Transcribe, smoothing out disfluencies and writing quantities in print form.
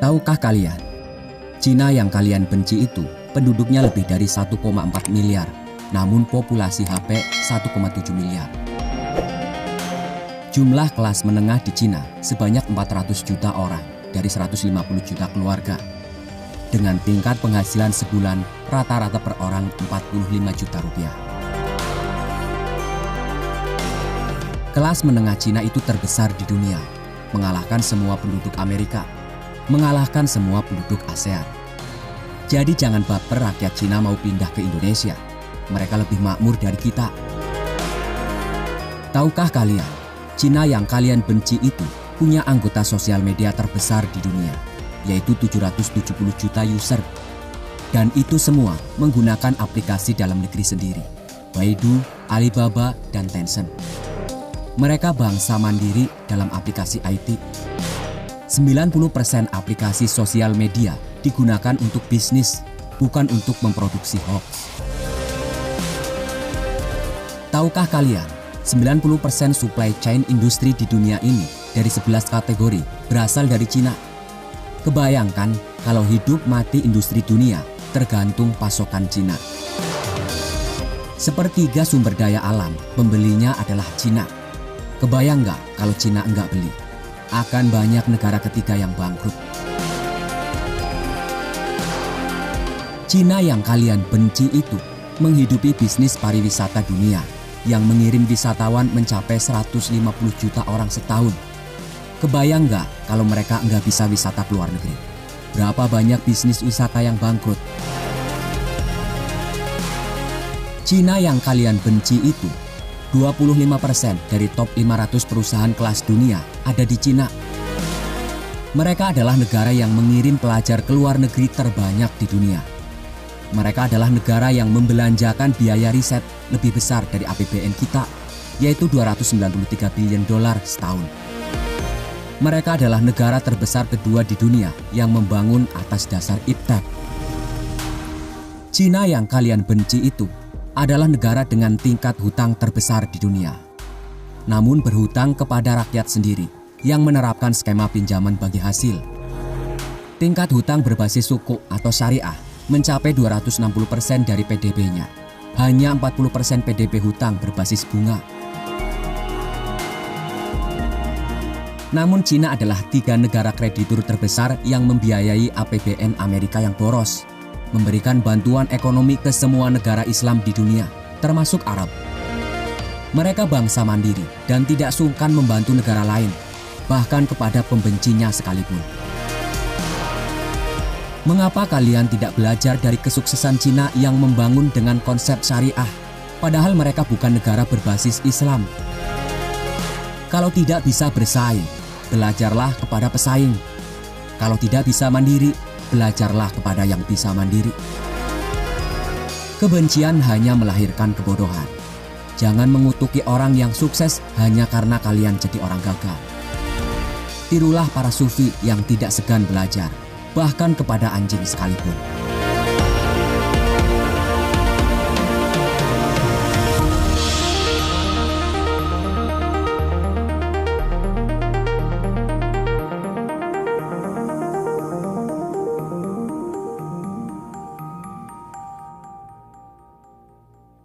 Tahukah kalian, Cina yang kalian benci itu penduduknya lebih dari 1,4 miliar, namun populasi HP 1,7 miliar. Jumlah kelas menengah di Cina sebanyak 400 juta orang dari 150 juta keluarga, dengan tingkat penghasilan sebulan rata-rata per orang 45 juta rupiah. Kelas menengah Cina itu terbesar di dunia, mengalahkan semua penduduk Amerika, mengalahkan semua penduduk ASEAN. Jadi jangan baper rakyat Cina mau pindah ke Indonesia. Mereka lebih makmur dari kita. Tahukah kalian, Cina yang kalian benci itu punya anggota sosial media terbesar di dunia, yaitu 770 juta user. Dan itu semua menggunakan aplikasi dalam negeri sendiri, Baidu, Alibaba, dan Tencent. Mereka bangsa mandiri dalam aplikasi IT. 90% aplikasi sosial media digunakan untuk bisnis, bukan untuk memproduksi hoax. Tahukah kalian, 90% supply chain industri di dunia ini dari 11 kategori berasal dari Cina. Kebayangkan kalau hidup mati industri dunia tergantung pasokan Cina. Sepertiga sumber daya alam pembelinya adalah Cina. Kebayang nggak kalau Cina nggak beli? Akan banyak negara ketiga yang bangkrut. Cina yang kalian benci itu menghidupi bisnis pariwisata dunia yang mengirim wisatawan mencapai 150 juta orang setahun. Kebayang nggak kalau mereka nggak bisa wisata ke luar negeri? Berapa banyak bisnis wisata yang bangkrut? Cina yang kalian benci itu 25% dari top 500 perusahaan kelas dunia ada di Cina. Mereka adalah negara yang mengirim pelajar ke luar negeri terbanyak di dunia. Mereka adalah negara yang membelanjakan biaya riset lebih besar dari APBN kita, yaitu 293 billion dolar setahun. Mereka adalah negara terbesar kedua di dunia yang membangun atas dasar iptek. Cina yang kalian benci itu adalah negara dengan tingkat hutang terbesar di dunia. Namun berhutang kepada rakyat sendiri yang menerapkan skema pinjaman bagi hasil. Tingkat hutang berbasis suku atau syariah mencapai 260% dari PDB-nya. Hanya 40% PDB hutang berbasis bunga. Namun Cina adalah 3 negara kreditur terbesar yang membiayai APBN Amerika yang boros, memberikan bantuan ekonomi ke semua negara Islam di dunia, termasuk Arab. Mereka bangsa mandiri dan tidak sungkan membantu negara lain, bahkan kepada pembencinya sekalipun. Mengapa kalian tidak belajar dari kesuksesan Cina yang membangun dengan konsep syariah, padahal mereka bukan negara berbasis Islam? Kalau tidak bisa bersaing, belajarlah kepada pesaing. Kalau tidak bisa mandiri, belajarlah kepada yang bisa mandiri. Kebencian hanya melahirkan kebodohan. Jangan mengutuki orang yang sukses hanya karena kalian jadi orang gagal. Tirulah para sufi yang tidak segan belajar, bahkan kepada anjing sekalipun.